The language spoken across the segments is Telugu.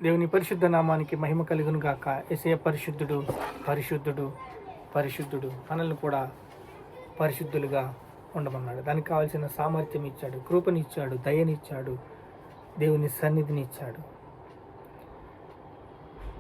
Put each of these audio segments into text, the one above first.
దేవుని పరిశుద్ధ నామానికి మహిమ కలుగును గాక. యేసయ్య పరిశుద్ధుడు, పరిశుద్ధుడు, పరిశుద్ధుడు. మనల్ని కూడా పరిశుద్ధులుగా ఉండమన్నాడు. దానికి కావాల్సిన సామర్థ్యం ఇచ్చాడు, కృపనిచ్చాడు, దయనిచ్చాడు, దేవుని సన్నిధిని ఇచ్చాడు.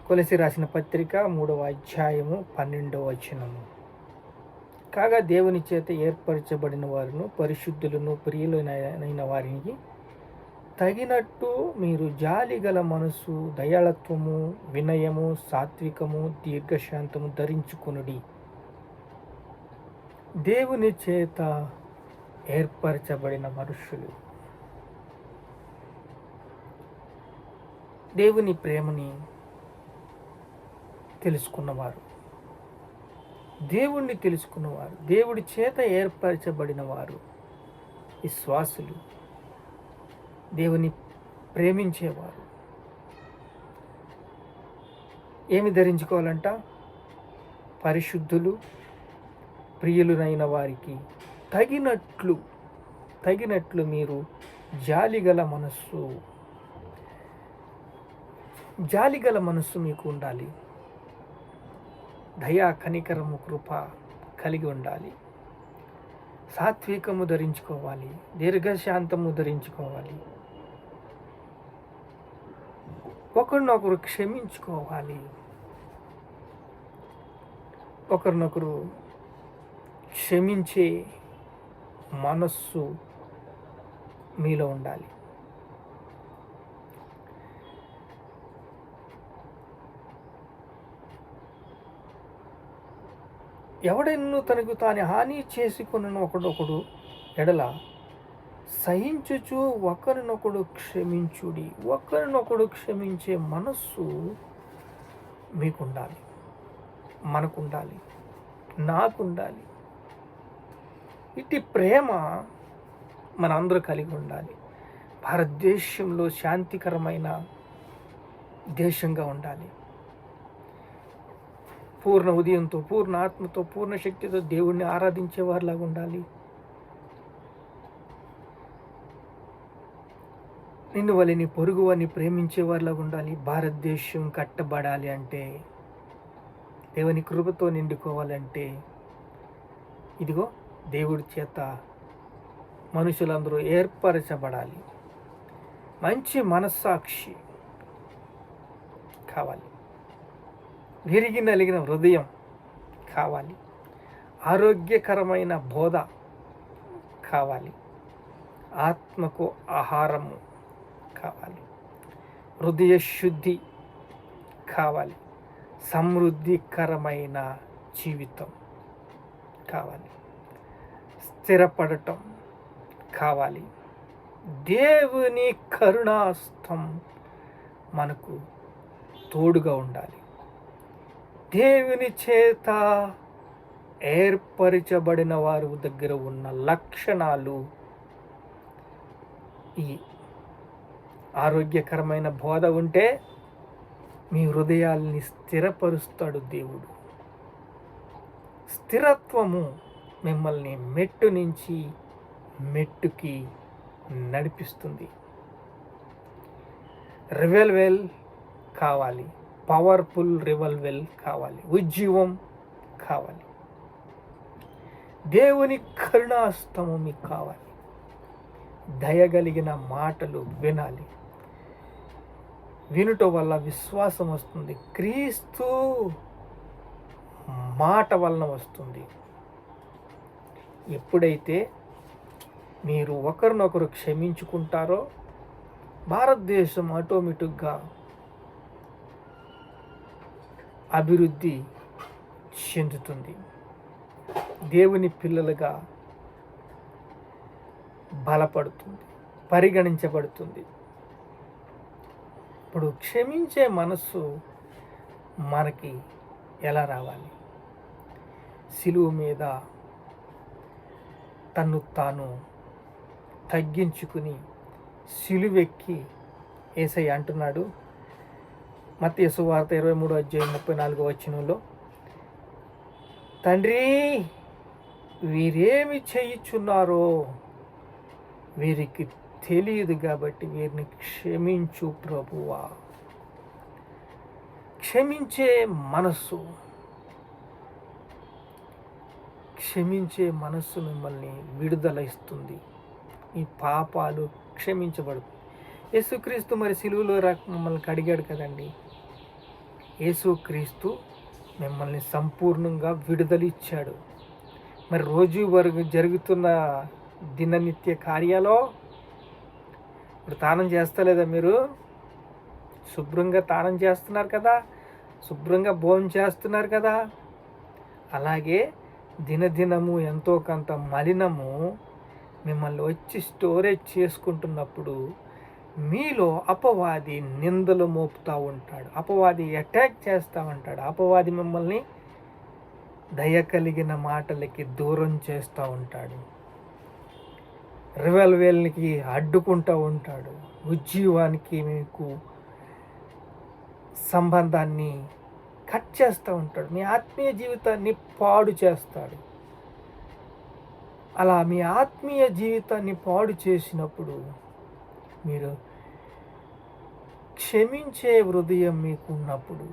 కొలసి రాసిన పత్రిక 3వ అధ్యాయము 12వ వచనము. కాగా దేవుని చేత ఏర్పరచబడిన వారును పరిశుద్ధులను ప్రియులైన వారికి తగినట్టు మీరు జాలిగల మనసు, దయాళత్వము, వినయము, సాత్వికము, దీర్ఘశాంతము ధరించుకొనుడి. దేవుని చేత ఏర్పరచబడిన మనుషులు దేవుని ప్రేమని తెలుసుకున్నవారు, దేవుణ్ణి తెలుసుకున్నవారు, దేవుడి చేత ఏర్పరచబడిన వారు, విశ్వాసులు, దేవుని ప్రేమించేవారు ఏమి ధరించుకోవాలంట? పరిశుద్ధులు, ప్రియులైన వారికి తగినట్లు మీరు జాలిగల మనస్సు మీకు ఉండాలి. దయా, కనికరము, కృప కలిగి ఉండాలి. సాత్వికము ధరించుకోవాలి, దీర్ఘశాంతము ధరించుకోవాలి, ఒకరినొకరు క్షమించుకోవాలి, ఒకరినొకరు క్షమించే మనస్సు మీలో ఉండాలి. ఎవడెన్నో తనకు తాను హాని చేసుకున్న ఒకడొకడు ఎడల సహించుచు ఒకరినొకడు క్షమించుడి. ఒకరినొకడు క్షమించే మనస్సు మీకుండాలి, మనకుండాలి, నాకుండాలి. ఇట్టి ప్రేమ మనందరూ కలిగి ఉండాలి. భారతదేశంలో శాంతికరమైన దేశంగా ఉండాలి. పూర్ణ ఉదయంతో, పూర్ణ ఆత్మతో, పూర్ణ శక్తితో దేవుణ్ణి ఆరాధించేవారిలాగా ఉండాలి. నిన్ను వలని పొరుగు వారిని ప్రేమించేవారిలాగా ఉండాలి. భారతదేశం కట్టబడాలి అంటే, దేవుని కృపతో నిండుకోవాలంటే, ఇదిగో దేవుడి చేత మనుషులందరూ ఏర్పరచబడాలి. మంచి మనస్సాక్షి కావాలి, విరిగి నలిగిన హృదయం కావాలి, ఆరోగ్యకరమైన బోధ కావాలి, ఆత్మకు ఆహారము కావాలి, హృదయ శుద్ధి కావాలి, సమృద్ధికరమైన జీవితం కావాలి, స్థిరపడటం కావాలి. దేవుని కరుణాస్తం మనకు తోడుగా ఉండాలి. దేవుని చేత ఏర్పరచబడిన వారి దగ్గర ఉన్న లక్షణాలు ఈ ఆరోగ్యకరమైన బోధ ఉంటే మీ హృదయాల్ని స్థిరపరుస్తాడు దేవుడు. స్థిరత్వము మిమ్మల్ని మెట్టు నుంచి మెట్టుకి నడిపిస్తుంది. రివల్వెల్ కావాలి, పవర్ఫుల్ రివల్వెల్ కావాలి, ఉజ్జీవం కావాలి, దేవుని కరుణాస్తము మీకు కావాలి, దయగలిగిన మాటలు వినాలి. వినుట వల్ల విశ్వాసం వస్తుంది, క్రీస్తు మాట వలన వస్తుంది. ఎప్పుడైతే మీరు ఒకరినొకరు క్షమించుకుంటారో భారతదేశం ఆటోమేటిక్గా అభివృద్ధి చెందుతుంది, దేవుని పిల్లలుగా బలపడుతుంది, పరిగణించబడుతుంది. ఇప్పుడు క్షమించే మనస్సు మనకి ఎలా రావాలి? సిలువ మీద తన్ను తాను తగ్గించుకుని సిలువెక్కి యేసయ్య అంటున్నాడు, మత్తయి సువార్త 23వ అధ్యాయం 34వ వచనంలో, తండ్రి వీరేమి చేయుచున్నారో వీరికి తెలియదు కాబట్టి వీరిని క్షమించు ప్రభువా. క్షమించే మనస్సు, క్షమించే మనస్సు మిమ్మల్ని విడుదల ఇస్తుంది. మీ పాపాలు క్షమించబడు. యేసుక్రీస్తు మరి సిలువలో మమ్మల్ని కడిగాడు కదండి. యేసుక్రీస్తు మిమ్మల్ని సంపూర్ణంగా విడుదల ఇచ్చాడు. మరి రోజు వరకు జరుగుతున్న దిననిత్య కార్యాలో ఇప్పుడు తానం చేస్తలేదా? మీరు శుభ్రంగా తానం చేస్తున్నారు కదా, శుభ్రంగా భోజనం చేస్తున్నారు కదా. అలాగే దినదినము ఎంతో కొంత మలినము మిమ్మల్ని వచ్చి స్టోరేజ్ చేసుకుంటున్నప్పుడు మీలో అపవాది నిందలు మోపుతూ ఉంటాడు, అపవాది అటాక్ చేస్తూ ఉంటాడు, అపవాది మిమ్మల్ని దయ కలిగిన మాటలకి దూరం చేస్తూ ఉంటాడు, రివల్వేల్కి అడ్డుకుంటూ ఉంటాడు, ఉజ్జీవానికి మీకు సంబంధాన్ని కట్ చేస్తూ ఉంటాడు, మీ ఆత్మీయ జీవితాన్ని పాడు చేస్తాడు. అలా మీ ఆత్మీయ జీవితాన్ని పాడు చేసినప్పుడు మీరు క్షమించే హృదయం మీకు ఉన్నప్పుడు,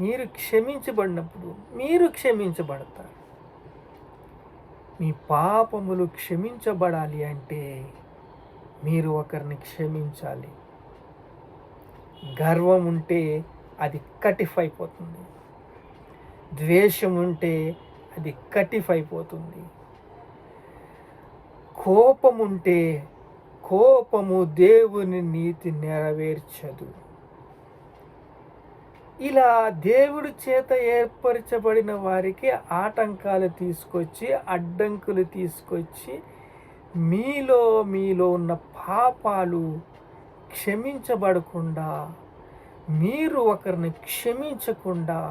మీరు క్షమించబడినప్పుడు మీరు క్షమించబడతారు. మీ పాపములు క్షమించబడాలి అంటే మీరు ఒకరిని క్షమించాలి. గర్వం ఉంటే అది కటిఫైపోతుంది, ద్వేషం ఉంటే అది కటిఫైపోతుంది, కోపం ఉంటే కోపము దేవుని నీతి నెరవేర్చదు. ఇలా దేవుడి చేత ఏర్పరచబడిన వారికి ఆటంకాలు తీసుకొచ్చి, అడ్డంకులు తీసుకొచ్చి మీలో ఉన్న పాపాలు క్షమించబడకుండా, మీరు ఒకరిని క్షమించకుండా,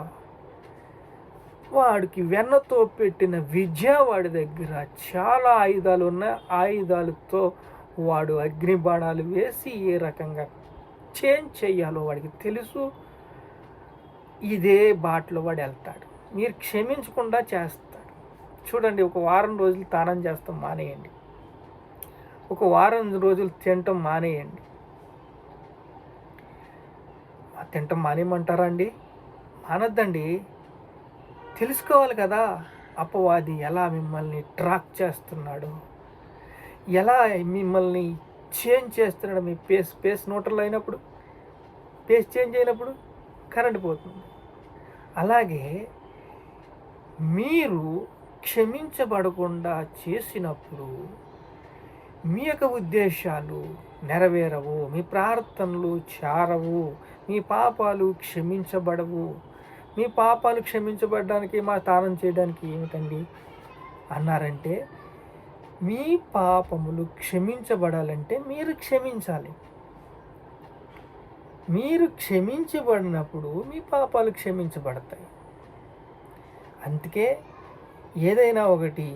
వాడికి వెన్నతో పెట్టిన విద్య వాడి దగ్గర చాలా ఆయుధాలు ఉన్నాయి, ఆయుధాలతో వాడు అగ్నిబాణాలు వేసి ఏ రకంగా చేంజ్ చేయాలో వాడికి తెలుసు. ఇదే బాటలో వాడు వెళ్తాడు. మీరు క్షమించకుండా చేస్తాడు. చూడండి, ఒక వారం రోజులు తానం చేస్తాం మానేయండి, ఒక వారం రోజులు తినటం మానేయండి. తినటం మానేయమంటారా అండి? మానద్దండి. తెలుసుకోవాలి కదా అపవాది ఎలా మిమ్మల్ని ట్రాక్ చేస్తున్నాడు, ఎలా మిమ్మల్ని చేంజ్ చేస్తున్నాడు. మీ పేస్ నోటర్లో అయినప్పుడు, పేస్ చేంజ్ అయినప్పుడు కరెంట్ పోతుంది. అలాగే మీరు క్షమించబడకుండా చేసినప్పుడు మీ యొక్క ఉద్దేశాలు నెరవేరవు, మీ ప్రార్థనలు చారవు, మీ పాపాలు క్షమించబడవు. మీ పాపాలు క్షమించబడడానికి మా తానం చేయడానికి ఏమిటండి అన్నారంటే, మీ పాపములు క్షమించబడాలంటే మీరు క్షమించాలి. మీరు క్షమించబడినప్పుడు మీ పాపాలు క్షమించబడతాయి. అందుకే ఏదైనా ఒకటి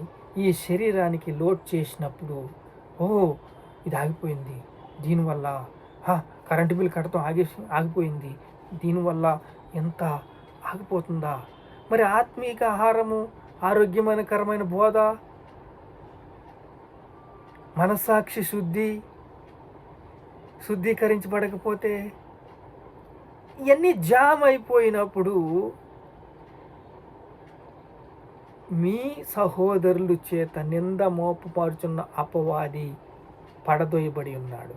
ఈ శరీరానికి లోడ్ చేసినప్పుడు, ఇది ఆగిపోయింది, దీనివల్ల కరెంటు బిల్ కడతాం ఆగిపోయింది, దీనివల్ల ఎంత ఆగిపోతుందా? మరి ఆత్మీక ఆహారము, ఆరోగ్యకరమైన బోధ, మనస్సాక్షి శుద్ధీకరించబడకపోతే, ఇవన్నీ జామ్ అయిపోయినప్పుడు మీ సహోదరుల చేత నింద మోపపరుచున్న అపవాది పడదోయబడి ఉన్నాడు.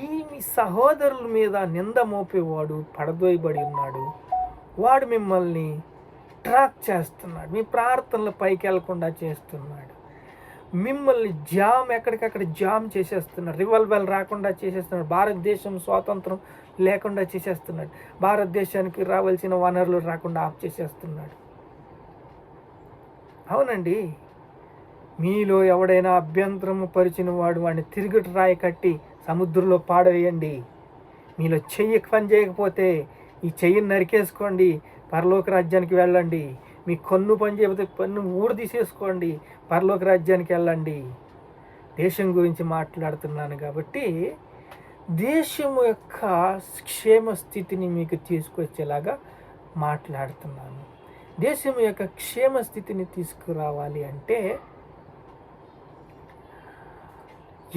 ఈ మీ సహోదరుల మీద నింద మోపేవాడు పడదోయబడి ఉన్నాడు. వాడు మిమ్మల్ని ట్రాక్ చేస్తున్నాడు, మీ ప్రార్థనలు పైకి వెళ్లకుండా చేస్తున్నాడు, మిమ్మల్ని ఎక్కడికక్కడ జామ్ చేసేస్తున్నాడు, రివల్వెల్ రాకుండా చేసేస్తున్నాడు, భారతదేశం స్వాతంత్రం లేకుండా చేసేస్తున్నాడు, భారతదేశానికి రావాల్సిన వనరులు రాకుండా ఆఫ్ చేసేస్తున్నాడు. అవునండి, మీలో ఎవడైనా అభ్యంతరము పరిచిన వాడిని తిరిగిటి రాయి కట్టి సముద్రంలో పాడవేయండి. మీలో చెయ్యి పని చేయకపోతే ఈ చెయ్యిని నరికేసుకోండి, పరలోక రాజ్యానికి వెళ్ళండి. మీ కన్ను పని చేయకపోతే పన్ను ఊరు తీసేసుకోండి, పరలోక రాజ్యానికి వెళ్ళండి. దేశం గురించి మాట్లాడుతున్నాను కాబట్టి దేశము యొక్క క్షేమ స్థితిని మీకు తీసుకొచ్చేలాగా మాట్లాడుతున్నాను. దేశం యొక్క క్షేమ స్థితిని తీసుకురావాలి అంటే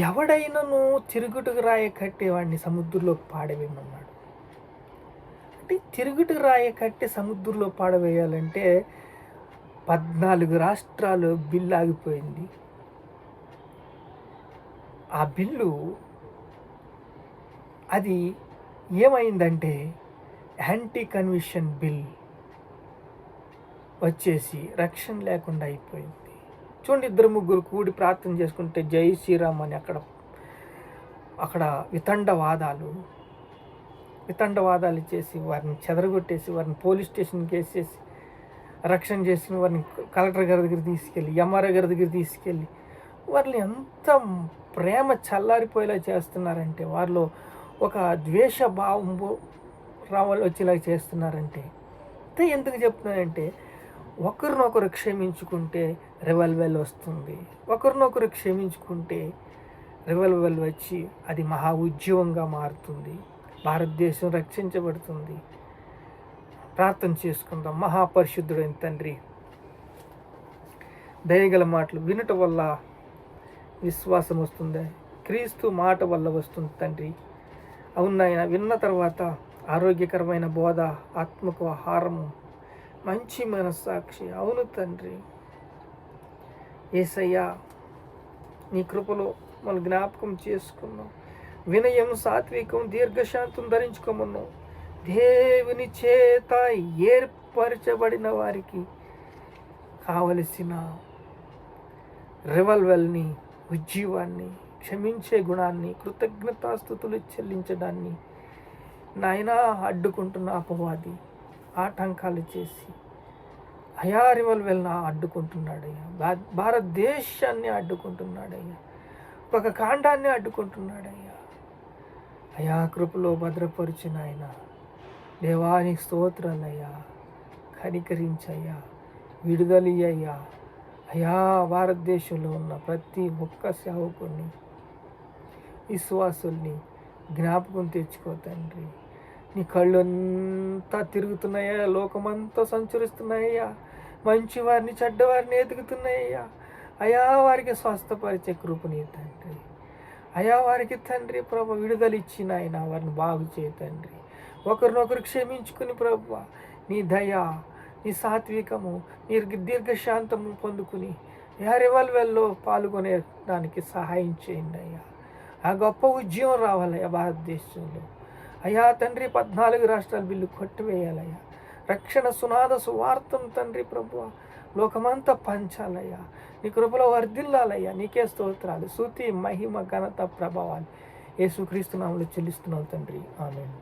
ఎవడైనాను తిరుగుటుకు రాయి కట్టేవాడిని సముద్రంలో పాడవేమన్నాడు. అంటే తిరుగుడు రాయి కట్టి సముద్రంలో పాడవేయాలంటే 14 రాష్ట్రాలు బిల్లు ఆగిపోయింది. ఆ బిల్లు అది ఏమైందంటే యాంటీ కన్విషన్ బిల్ వచ్చేసి రక్షణ లేకుండా అయిపోయింది. చూడండి, 2-3 కూడి ప్రార్థన చేసుకుంటే జై శ్రీరామ్ అని అక్కడ వితండవాదాలు చేసి వారిని చెదరగొట్టేసి వారిని పోలీస్ స్టేషన్కి వేసేసి రక్షణ చేసి వారిని కలెక్టర్ గారి దగ్గర తీసుకెళ్ళి ఎంఆర్ఓ గారి దగ్గర తీసుకెళ్ళి వారిని ఎంత ప్రేమ చల్లారిపోయేలా చేస్తున్నారంటే, వారిలో ఒక ద్వేష భావం వచ్చేలా చేస్తున్నారంటే. ఎందుకు చెప్తున్నానంటే, ఒకరినొకరు క్షమించుకుంటే రివైవల్ వస్తుంది. ఒకరినొకరు క్షమించుకుంటే రివైవల్ వచ్చి అది మహా ఉద్యమంగా మారుతుంది. భారతదేశం రక్షించబడుతుంది. ప్రార్థన చేసుకుందాం. మహాపరిశుద్ధుడైన తండ్రి, దయగల మాటలు వినుట వల్ల విశ్వాసం వస్తుంది. క్రీస్తు మాట వల్ల వస్తుంది తండ్రి. అవునాయన, విన్న తర్వాత ఆరోగ్యకరమైన బోధ, ఆత్మకు ఆహారము, మంచి మనస్సాక్షి. అవును తండ్రి, యేసయ్యా నీ కృపలో మన జ్ఞాపకం చేసుకున్నాం. వినయం, సాత్వికం, దీర్ఘశాంతం ధరించుకోమన్నాం. దేవుని చేత ఏర్పరచబడిన వారికి కావలసిన రివల్వల్ని, ఉజ్జీవాన్ని, క్షమించే గుణాన్ని, కృతజ్ఞతాస్తుతులు చెల్లించడాన్ని నాయనా అడ్డుకుంటున్న అపవాది ఆటంకాలు చేసి అయా రివల్వెల్ని అడ్డుకుంటున్నాడయ్యా. భారతదేశాన్ని అడ్డుకుంటున్నాడయ్యా. ఒక కాండాన్ని అడ్డుకుంటున్నాడయ్యా. అయా కృపలో భద్రపరిచిన ఆయన దేవానికి స్తోత్రాలయ్యా. కనికరించయ్యా, విడుదలయ్యా. అయా భారతదేశంలో ఉన్న ప్రతి ఒక్క సేవకుడిని, విశ్వాసుల్ని జ్ఞాపకం తెచ్చుకో తండ్రి. నీ కళ్ళు అంతా తిరుగుతున్నాయా, లోకమంతా సంచరిస్తున్నాయ్యా. మంచివారిని చెడ్డవారిని ఎదుగుతున్నాయ్యా. అయా వారికి స్వస్థపరిచే కృపని తండ్రి. అయా వారికి తండ్రి ప్రభు విడుదల ఇచ్చిన ఆయన వారిని బాగు చేయ తండ్రి. ఒకరినొకరు క్షమించుకుని ప్రభు నీ దయ, నీ సాత్వికము, నీ దీర్ఘశాంతము పొందుకుని రివల్వెల్లో పాల్గొనేదానికి సహాయం చేయండి అయ్యా. ఆ గొప్ప ఉద్యమం రావాలయ్యా భారతదేశంలో. అయ్యా తండ్రి, 14 రాష్ట్రాల బిల్లు కొట్టివేయాలయ్యా. రక్షణ సునాద సువార్తం తండ్రి ప్రభువా లోకమంతా పంచాలయ్యా. నీ కృపలో వర్ధిల్లాలయ్యా. నీకే స్తోత్రాలు, స్తుతి, మహిమ, ఘనత, ప్రభావాలు యేసుక్రీస్తు నామములో చెల్లిస్తున్నాం తండ్రి. ఆమేన్.